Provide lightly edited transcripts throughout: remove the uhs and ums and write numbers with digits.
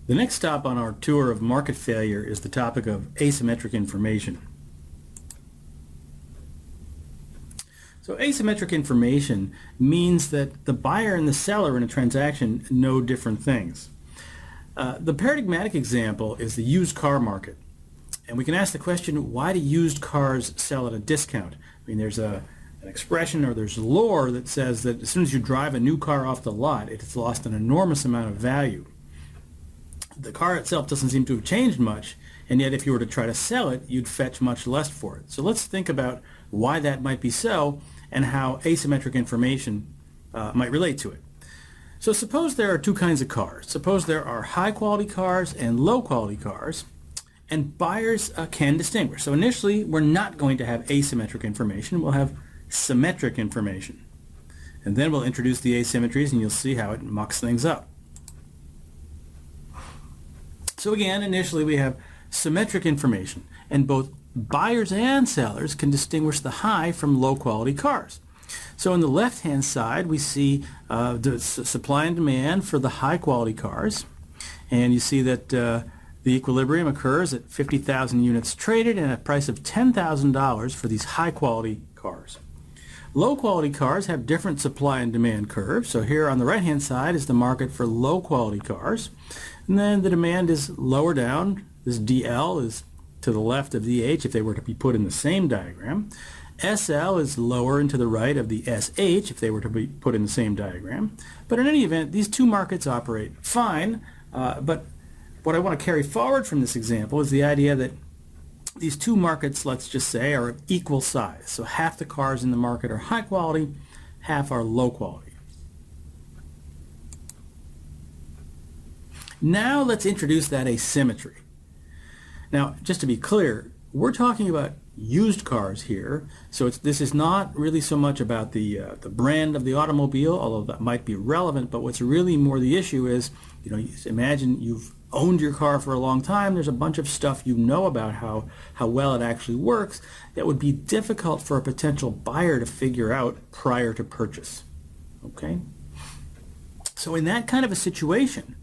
The next stop on our tour of market failure is the topic of asymmetric information. So asymmetric information means that the buyer and the seller in a transaction know different things. The paradigmatic example is the used car market. And we can ask the question, why do used cars sell at a discount? I mean, there's an expression or there's lore that says that as soon as you drive a new car off the lot, it has lost an enormous amount of value. The car itself doesn't seem to have changed much, and yet if you were to try to sell it, you'd fetch much less for it. So let's think about why that might be so and how asymmetric information might relate to it. So suppose there are two kinds of cars. Suppose there are high-quality cars and low-quality cars, and buyers can distinguish. So initially, we're not going to have asymmetric information. We'll have symmetric information. And then we'll introduce the asymmetries, and you'll see how it mucks things up. So again, initially we have symmetric information, and both buyers and sellers can distinguish the high from low quality cars. So on the left-hand side we see the supply and demand for the high quality cars, and you see that the equilibrium occurs at 50,000 units traded and a price of $10,000 for these high quality cars. Low quality cars have different supply and demand curves. So here on the right hand side is the market for low quality cars, and then the demand is lower down. This DL is to the left of DH if they were to be put in the same diagram. SL is lower and to the right of the SH if they were to be put in the same diagram. But in any event, these two markets operate fine, but what I want to carry forward from this example is the idea that these two markets, let's just say, are of equal size. So half the cars in the market are high quality, half are low quality. Now let's introduce that asymmetry. Now, just to be clear, we're talking about used cars here, so this is not really so much about the brand of the automobile, although that might be relevant, but what's really more the issue is, imagine you've owned your car for a long time, there's a bunch of stuff you know about how well it actually works that would be difficult for a potential buyer to figure out prior to purchase. Okay? So in that kind of a situation,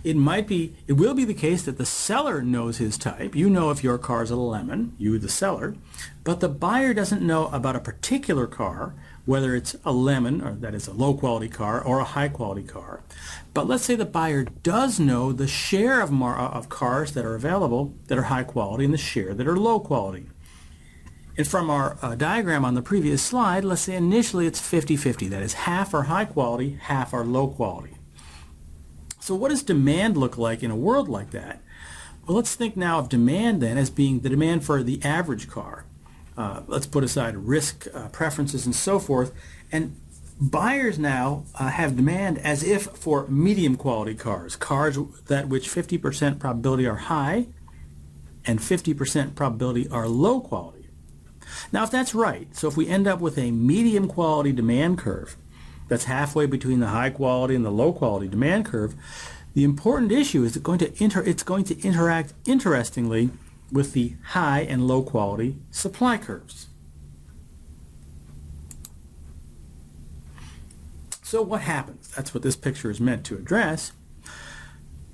it will be the case that the seller knows his type. You know if your car is a lemon, you the seller, but the buyer doesn't know about a particular car, whether it's a lemon, or that is a low quality car, or a high quality car. But let's say the buyer does know the share of cars that are available that are high quality and the share that are low quality. And from our diagram on the previous slide, let's say initially it's 50-50. That is, half are high quality, half are low quality. So what does demand look like in a world like that? Well, let's think now of demand then as being the demand for the average car. Let's put aside risk, preferences, and so forth. And buyers now have demand as if for medium quality cars, cars that which 50% probability are high and 50% probability are low quality. Now, if that's right, so if we end up with a medium quality demand curve, that's halfway between the high quality and the low quality demand curve, the important issue is it's going to interact interestingly with the high and low quality supply curves. So what happens? That's what this picture is meant to address.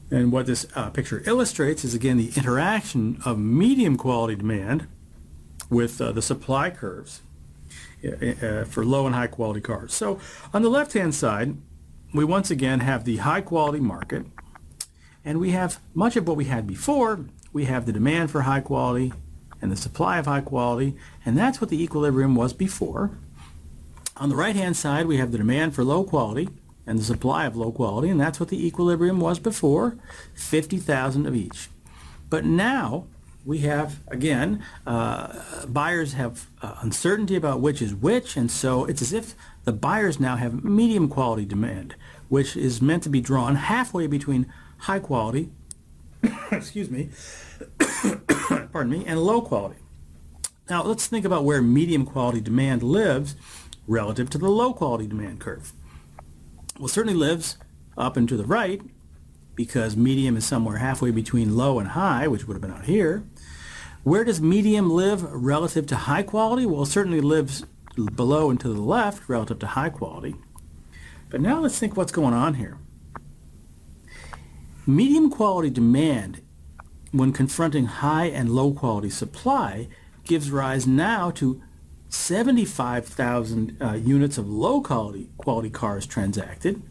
And what this picture illustrates is, again, the interaction of medium quality demand with the supply curves for low and high quality cars. So on the left hand side, we once again have the high quality market, and we have much of what we had before. We have the demand for high quality and the supply of high quality, and that's what the equilibrium was before. On the right hand side, we have the demand for low quality and the supply of low quality, and that's what the equilibrium was before, 50,000 of each. But now we have, again, buyers have uncertainty about which is which, and so it's as if the buyers now have medium quality demand, which is meant to be drawn halfway between high quality, excuse me, pardon me, and low quality. Now let's think about where medium quality demand lives relative to the low quality demand curve. Well, it certainly lives up and to the right, because medium is somewhere halfway between low and high, which would have been out here. Where does medium live relative to high quality? Well, it certainly lives below and to the left relative to high quality. But now let's think what's going on here. Medium quality demand, when confronting high and low quality supply, gives rise now to 75,000 units of low quality cars transacted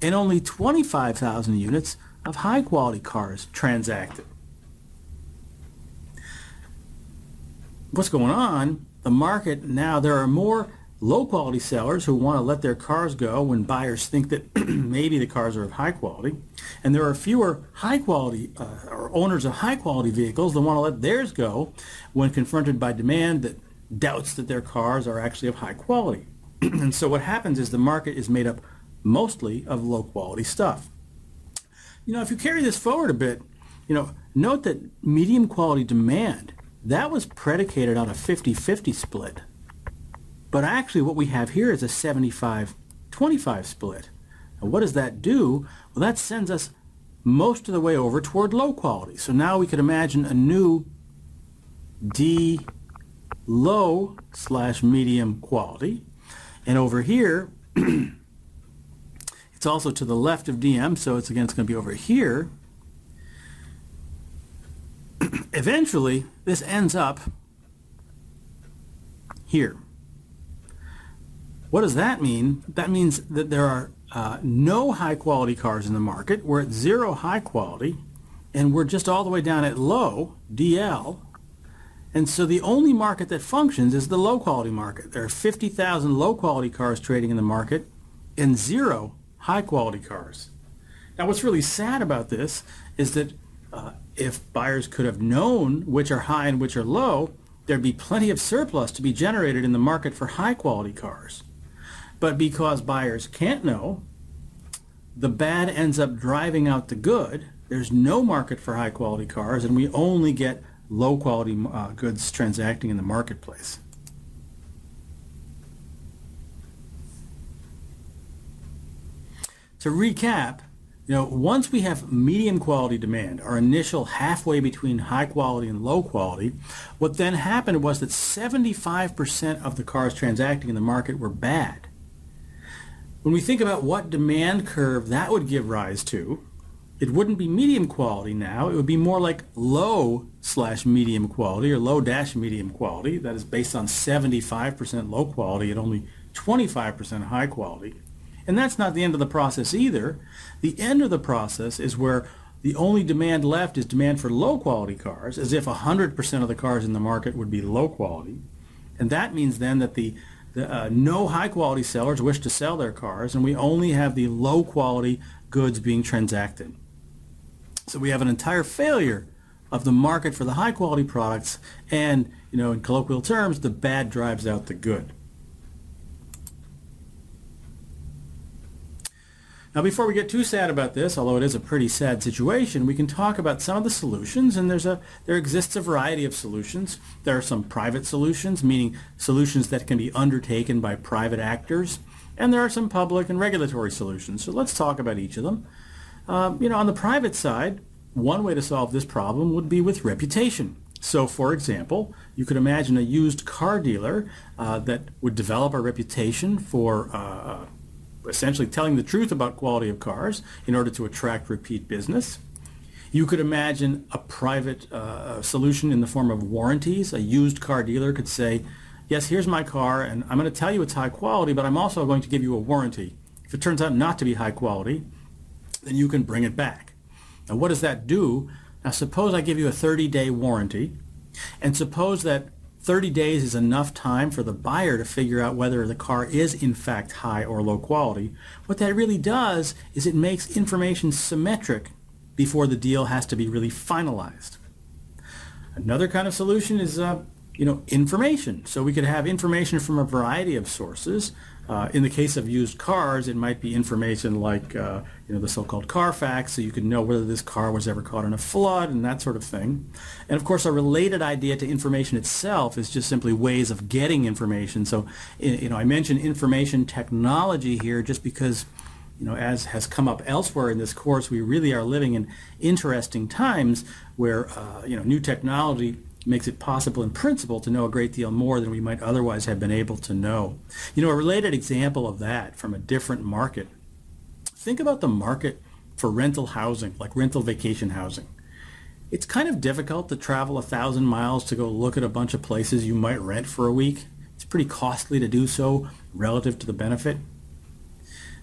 and only 25,000 units of high quality cars transacted. What's going on? The market now, there are more low quality sellers who want to let their cars go when buyers think that maybe the cars are of high quality, and there are fewer high quality or owners of high quality vehicles that want to let theirs go when confronted by demand that doubts that their cars are actually of high quality. And so what happens is the market is made up mostly of low quality stuff. If you carry this forward a bit, note that medium quality demand, that was predicated on a 50-50 split. But actually what we have here is a 75-25 split. And what does that do? Well, that sends us most of the way over toward low quality. So now we could imagine a new D low / medium quality. And over here, it's also to the left of DM, so it's going to be over here. Eventually, this ends up here. What does that mean? That means that there are no high quality cars in the market. We're at zero high quality, and we're just all the way down at low, DL. And so the only market that functions is the low quality market. There are 50,000 low quality cars trading in the market and zero high quality cars. Now what's really sad about this is that if buyers could have known which are high and which are low, there'd be plenty of surplus to be generated in the market for high quality cars. But because buyers can't know, the bad ends up driving out the good. There's no market for high quality cars, and we only get low quality goods transacting in the marketplace. To recap, once we have medium quality demand, our initial halfway between high quality and low quality, what then happened was that 75% of the cars transacting in the market were bad. When we think about what demand curve that would give rise to, it wouldn't be medium quality now. It would be more like low / medium quality or low - medium quality. That is based on 75% low quality and only 25% high quality. And that's not the end of the process either. The end of the process is where the only demand left is demand for low quality cars, as if 100% of the cars in the market would be low quality. And that means then that no high quality sellers wish to sell their cars, and we only have the low quality goods being transacted. So we have an entire failure of the market for the high quality products, and in colloquial terms, the bad drives out the good. Now before we get too sad about this, although it is a pretty sad situation, we can talk about some of the solutions, and there exists a variety of solutions. There are some private solutions, meaning solutions that can be undertaken by private actors, and there are some public and regulatory solutions. So let's talk about each of them. On the private side, one way to solve this problem would be with reputation. So for example, you could imagine a used car dealer that would develop a reputation for essentially telling the truth about quality of cars in order to attract repeat business. You could imagine a private solution in the form of warranties. A used car dealer could say, yes, here's my car, and I'm going to tell you it's high quality, but I'm also going to give you a warranty. If it turns out not to be high quality, then you can bring it back. Now what does that do? Now suppose I give you a 30-day warranty, and suppose that 30 days is enough time for the buyer to figure out whether the car is in fact high or low quality. What that really does is it makes information symmetric before the deal has to be really finalized. Another kind of solution is information. So we could have information from a variety of sources. In the case of used cars, it might be information like the so-called Carfax, so you could know whether this car was ever caught in a flood and that sort of thing. And of course, a related idea to information itself is just simply ways of getting information. So I mentioned information technology here just because as has come up elsewhere in this course, we really are living in interesting times where new technology makes it possible in principle to know a great deal more than we might otherwise have been able to know. A related example of that from a different market. Think about the market for rental housing, like rental vacation housing. It's kind of difficult to travel 1,000 miles to go look at a bunch of places you might rent for a week. It's pretty costly to do so relative to the benefit.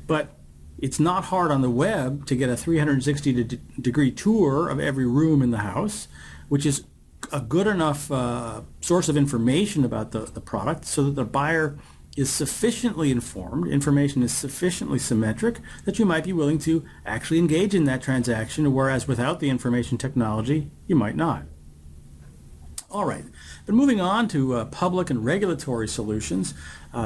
But it's not hard on the web to get a 360-degree tour of every room in the house, which is a good enough source of information about the product so that the buyer is sufficiently informed, information is sufficiently symmetric, that you might be willing to actually engage in that transaction, whereas without the information technology, you might not. All right, but moving on to public and regulatory solutions,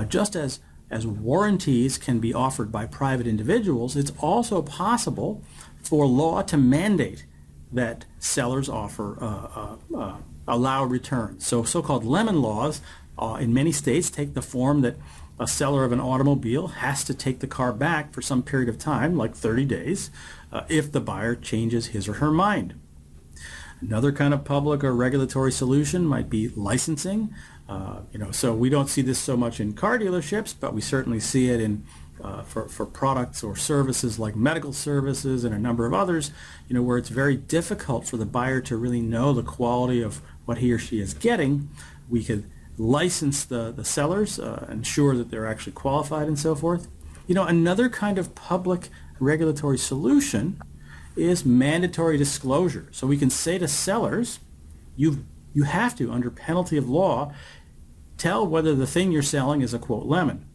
just as warranties can be offered by private individuals, it's also possible for law to mandate that sellers allow returns. So so-called lemon laws in many states take the form that a seller of an automobile has to take the car back for some period of time, like 30 days, if the buyer changes his or her mind. Another kind of public or regulatory solution might be licensing. So we don't see this so much in car dealerships, but we certainly see it in for products or services like medical services and a number of others, where it's very difficult for the buyer to really know the quality of what he or she is getting. We could license the sellers, ensure that they're actually qualified and so forth. Another kind of public regulatory solution is mandatory disclosure. So we can say to sellers, you have to, under penalty of law, tell whether the thing you're selling is a, quote, lemon.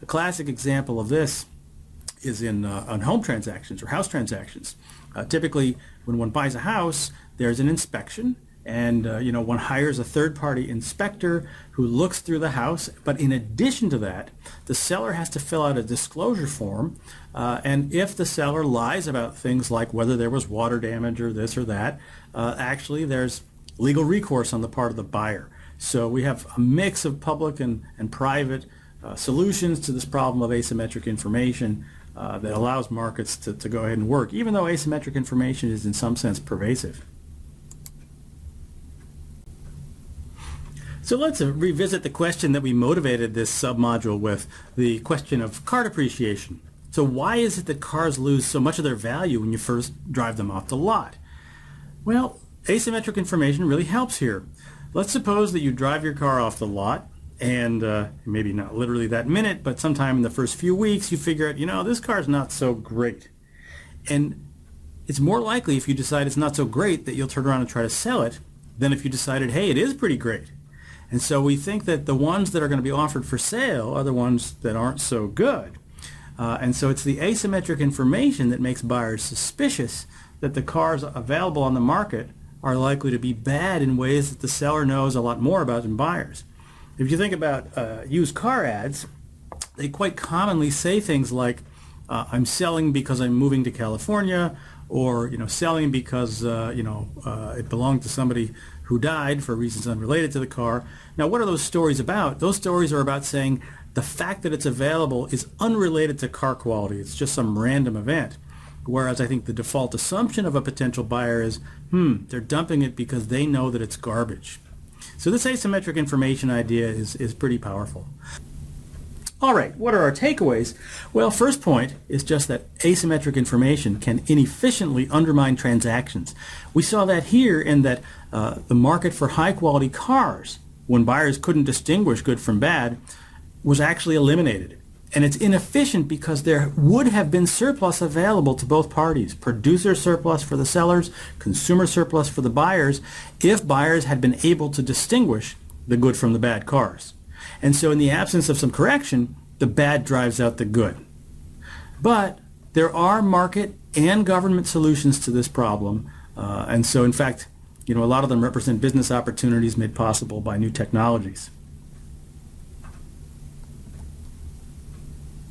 A classic example of this is on home transactions or house transactions. Typically, when one buys a house, there's an inspection, and one hires a third-party inspector who looks through the house. But in addition to that, the seller has to fill out a disclosure form, and if the seller lies about things like whether there was water damage or this or that, actually there's legal recourse on the part of the buyer. So we have a mix of public and private solutions to this problem of asymmetric information that allows markets to go ahead and work, even though asymmetric information is in some sense pervasive. So let's revisit the question that we motivated this submodule with, the question of car depreciation. So why is it that cars lose so much of their value when you first drive them off the lot? Well, asymmetric information really helps here. Let's suppose that you drive your car off the lot, and maybe not literally that minute, but sometime in the first few weeks you figure out, this car's not so great. And it's more likely, if you decide it's not so great, that you'll turn around and try to sell it than if you decided, hey, it is pretty great. And so we think that the ones that are going to be offered for sale are the ones that aren't so good. And so it's the asymmetric information that makes buyers suspicious that the cars available on the market are likely to be bad in ways that the seller knows a lot more about than buyers. If you think about used car ads, they quite commonly say things like, I'm selling because I'm moving to California, or selling because it belonged to somebody who died for reasons unrelated to the car. Now, what are those stories about? Those stories are about saying the fact that it's available is unrelated to car quality. It's just some random event. Whereas I think the default assumption of a potential buyer is, they're dumping it because they know that it's garbage. So this asymmetric information idea is pretty powerful. All right, what are our takeaways? Well, first point is just that asymmetric information can inefficiently undermine transactions. We saw that here in that the market for high-quality cars, when buyers couldn't distinguish good from bad, was actually eliminated. And it's inefficient because there would have been surplus available to both parties, producer surplus for the sellers, consumer surplus for the buyers, if buyers had been able to distinguish the good from the bad cars. And so in the absence of some correction, the bad drives out the good. But there are market and government solutions to this problem. And so in fact, a lot of them represent business opportunities made possible by new technologies.